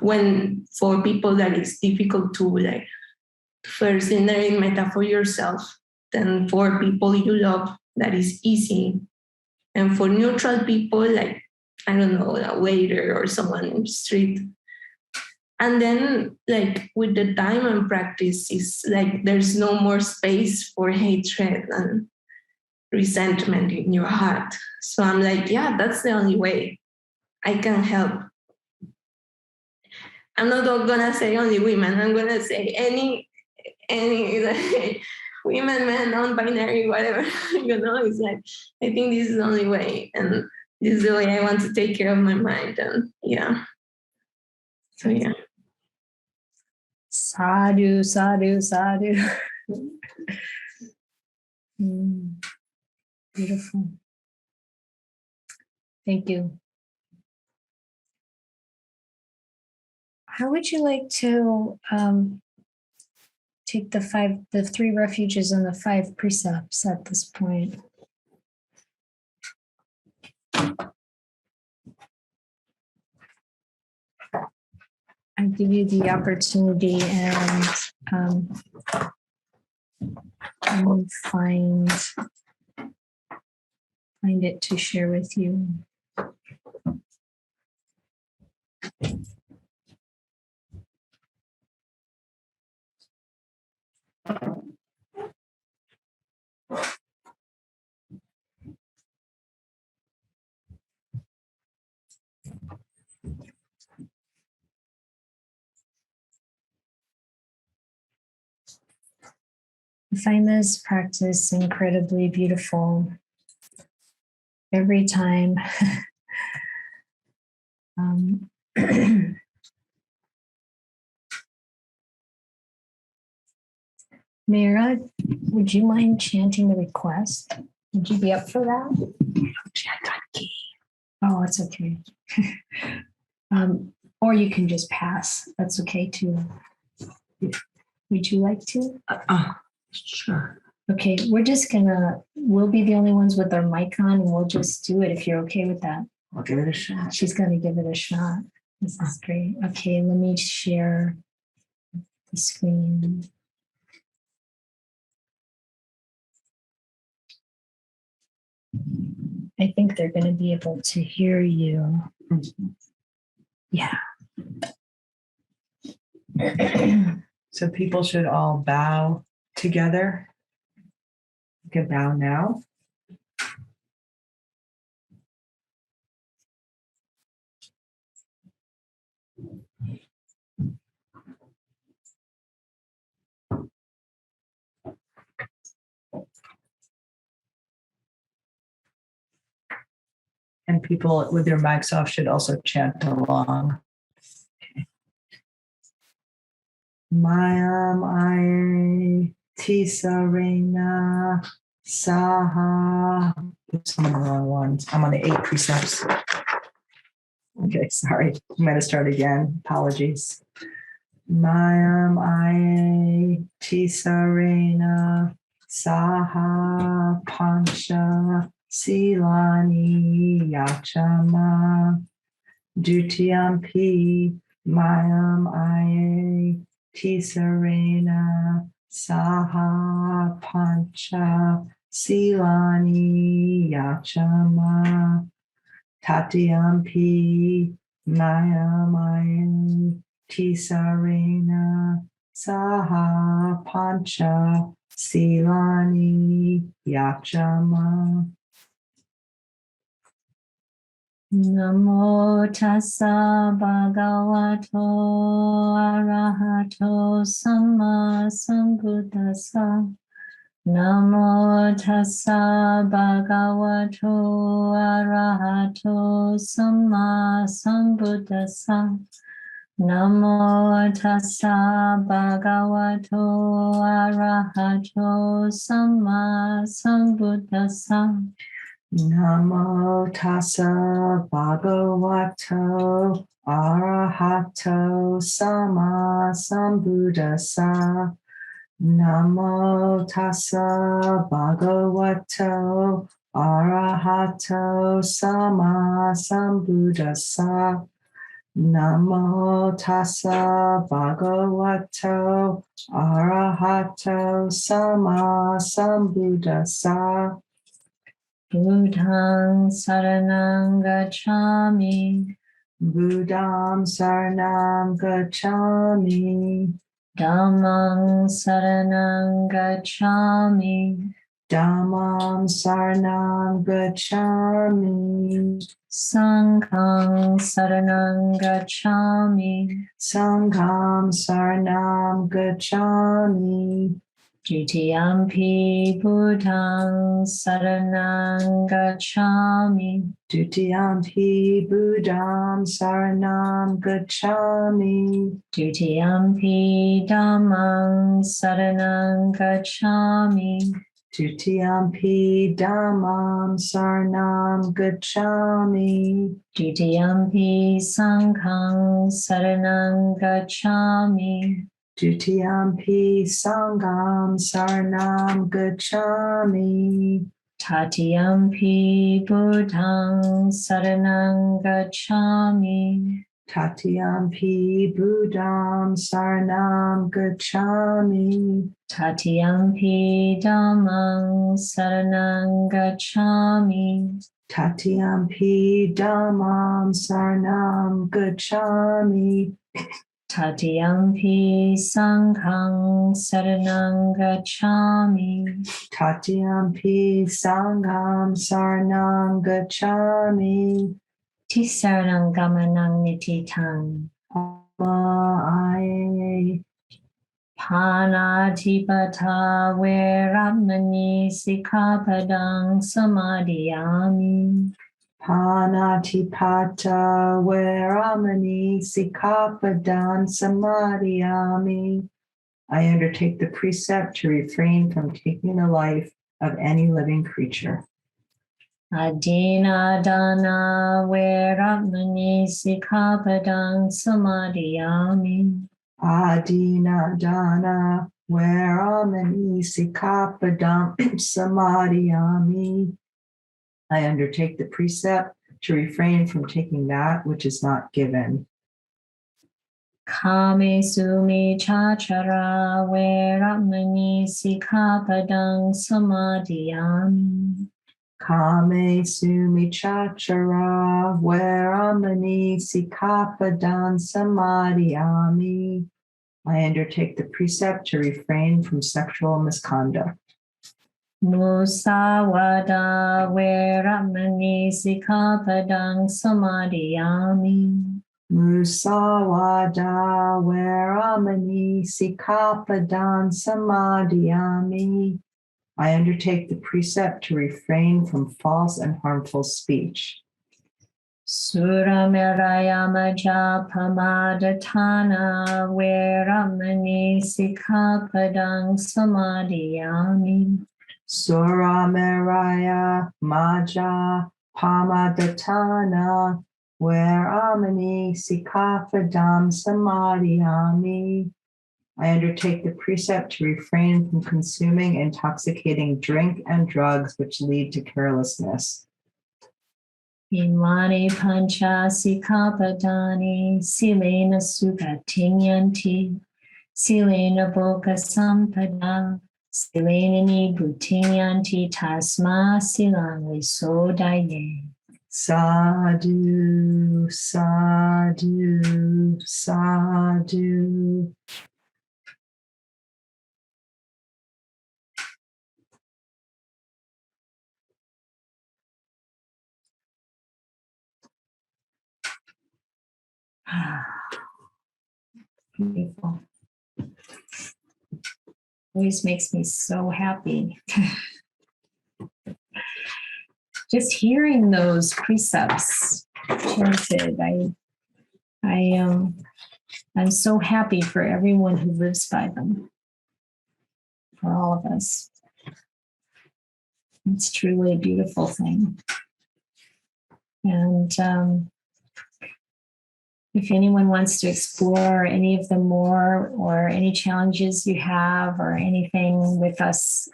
When for people that it's difficult to like first generate metta for yourself, then for people you love, that is easy. And for neutral people, like, I don't know, a waiter or someone in the street. And then, like, with the time and practice, it's like there's no more space for hatred and resentment in your heart. So I'm like, yeah, that's the only way I can help. I'm not gonna say only women. I'm gonna say any like, women, men, non-binary, whatever. It's like, I think this is the only way, and this is the way I want to take care of my mind. And yeah. So yeah. Sadhu, sadhu, sadhu. Beautiful. Thank you. How would you like to take the 3 refuges and the 5 precepts at this point? I give you the opportunity, and find it to share with you. I find this practice incredibly beautiful. Every time Mira, would you mind chanting the request? Would you be up for that? Oh, it's okay. Or you can just pass. That's okay too. Would you like to? Sure. Okay, we'll be the only ones with our mic on, and we'll just do it if you're okay with that. I'll give it a shot. She's going to give it a shot. This is great. Okay, let me share the screen. I think they're going to be able to hear you. Yeah. So people should all bow together. You can bow now. And people with their mics off should also chant along. Mayam Ayya Tisarena Saha. Oops, I'm on the wrong ones. I'm on the 8 precepts. Okay, sorry. I'm going to start again. Apologies. Mayam Ayya Tisarena Saha Pancha Silani Yachama Dutiyampi Mayam Ayya Tisarena Saha Pancha silani yachama tatyampi mayamayan tisarena saha pancha silani yachama. Namo tassa bhagavato arahato samma sambuddhassa. Namo tassa bhagavato arahato samma sambuddhassa. Namo tassa bhagavato arahato samma sambuddhassa. Namo tassa bhagavato arahato sama sambuddhassa. Namo tassa bhagavato arahato sama sambuddhassa. Namo tassa bhagavato arahato sama sambuddhassa. Buddhang saranang gacchami. Buddham saranam gacchami. Dhammang saranang gacchami. Dhammam saranam gacchami. Sanghang saranang gacchami. Sangham saranam gacchami. Dutiyampi Buddhang saranang gacchami. Dutiyampi Buddham saranam gacchami. Dutiyampi Dhammang saranang gacchami. Dutiyampi Dhammam saranam gacchami. Dutiyampi Sanghang saranang gacchami. Dutiyampi Sangham saranam gacchami. Tatiyampi Buddhang saranang gacchami. Tatiyampi Buddham saranam gacchami. Tatiyampi Dhammang saranang gacchami. Tatiyampi Dhammam saranam gacchami. Tatiyampi Sanghang saranang gacchami. Tatiyampi Sangham saranam gacchami. Tisaranang gamanang nititang. Ayya. Panatipata veramani sikkhapadang samadhiyami. Panatipata veramani sikkhapadang samadhiyami. I undertake the precept to refrain from taking the life of any living creature. Adina dana veramani sikkhapadang samadhiyami. Adina dana veramani sikkhapadang samadhiyami. I undertake the precept to refrain from taking that which is not given. Kame sumi chachara veramani sikkhapadang samadhiyami. Kame sumichachara veramani sikkhapadang samadhiyami. I undertake the precept to refrain from sexual misconduct. Musawada veramani sikkhapadang samadhiyami. Musawada veramani sikkhapadang samadhiyami. I undertake the precept to refrain from false and harmful speech. Surameraya maja pamadatana veramani sikkhapadang samadhiyami. Surameraya maja pamadatana veramani sikkhapadang samadhiyami. I undertake the precept to refrain from consuming intoxicating drink and drugs which lead to carelessness. Imani pancha sikkhapadani silena sukha tingyanti. Silena boka sampada Silenini Bhutinyanti Tasma Silang Visodaye. Sadhu, sadhu, sadhu. Beautiful. Always makes me so happy. Just hearing those precepts chanted, I'm so happy for everyone who lives by them, for all of us. It's truly a beautiful thing. And if anyone wants to explore any of them more, or any challenges you have, or anything with us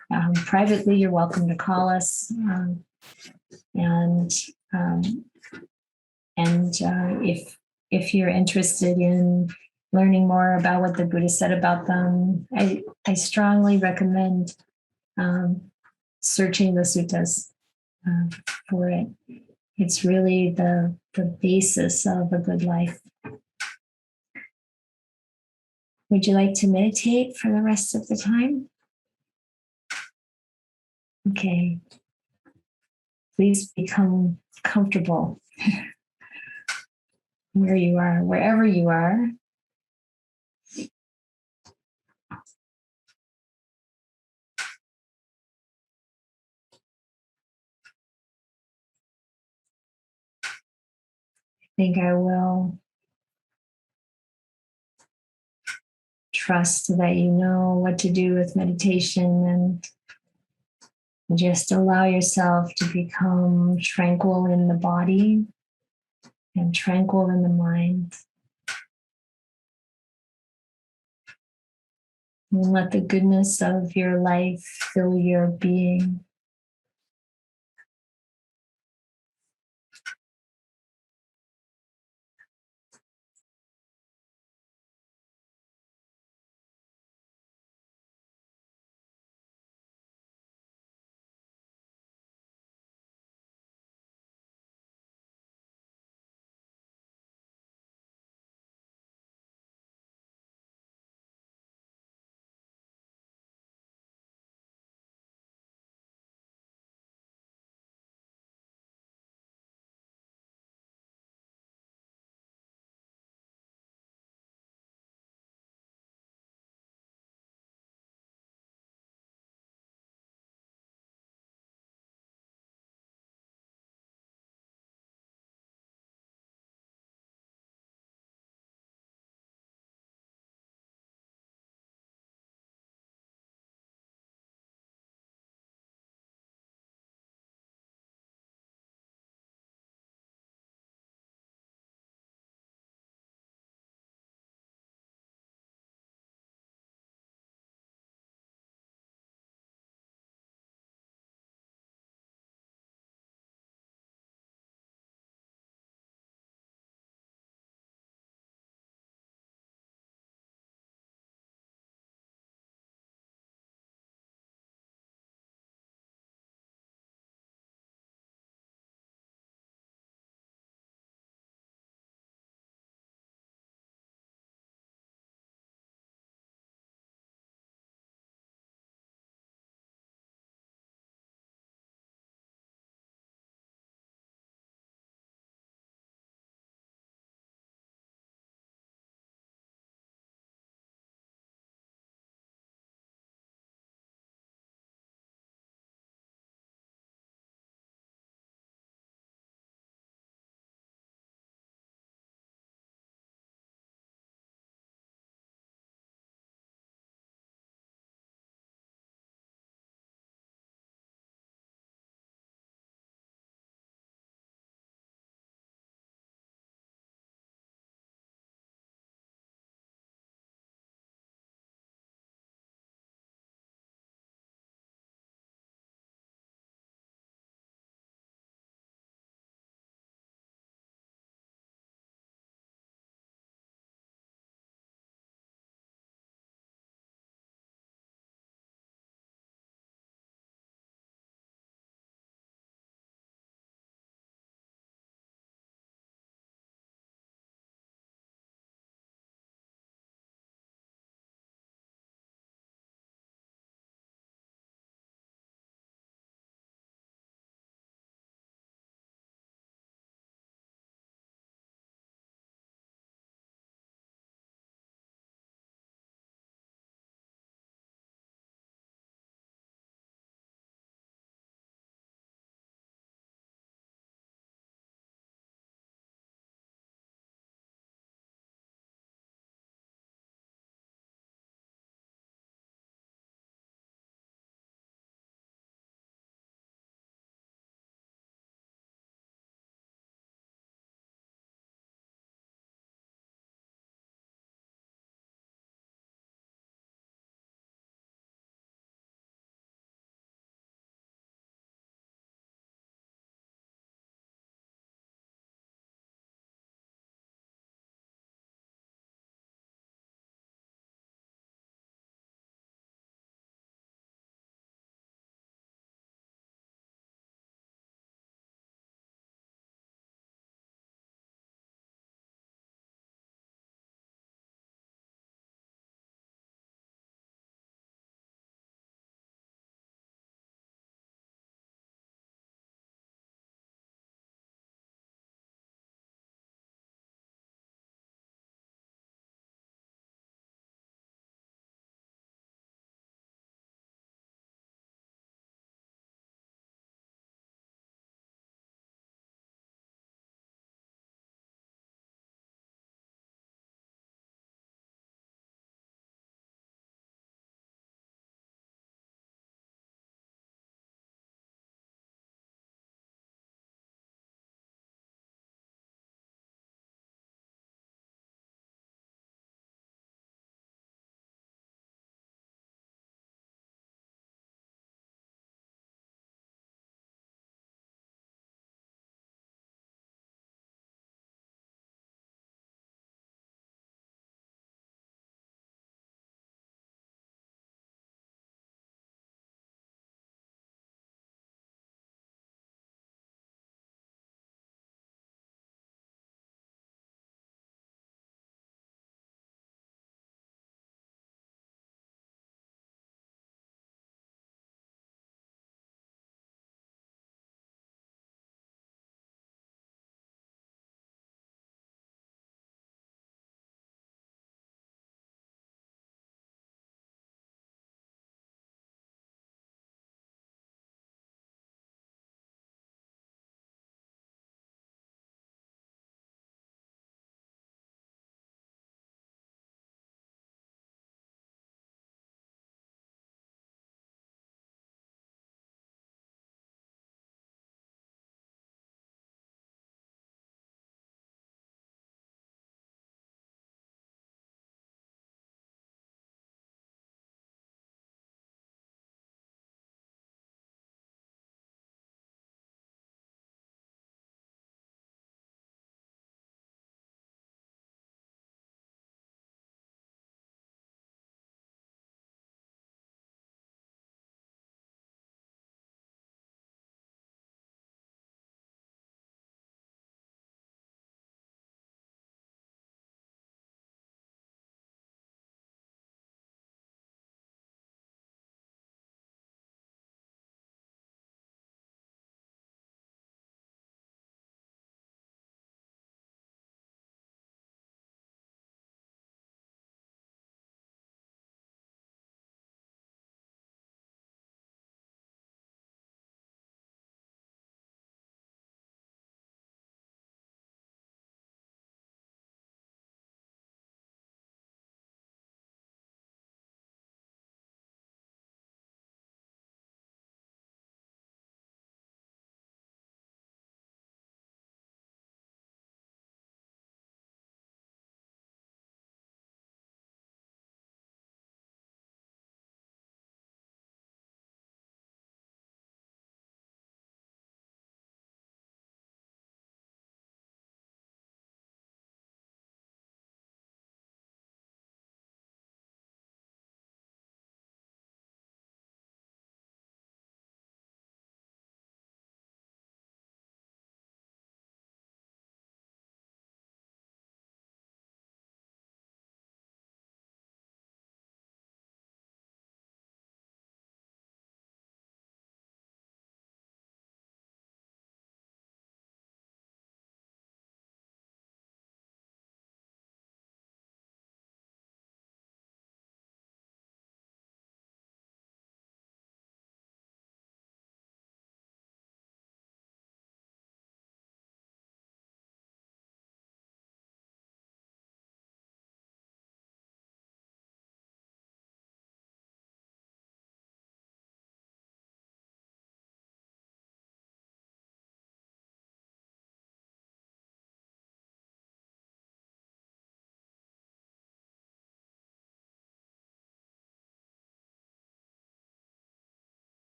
privately, you're welcome to call us. If you're interested in learning more about what the Buddha said about them, I strongly recommend searching the suttas for it. It's really the basis of a good life. Would you like to meditate for the rest of the time? Okay. Please become comfortable where you are, wherever you are. I think I will trust that you know what to do with meditation, and just allow yourself to become tranquil in the body and tranquil in the mind. And let the goodness of your life fill your being.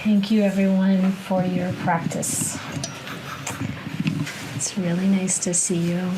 Thank you, everyone, for your practice. It's really nice to see you.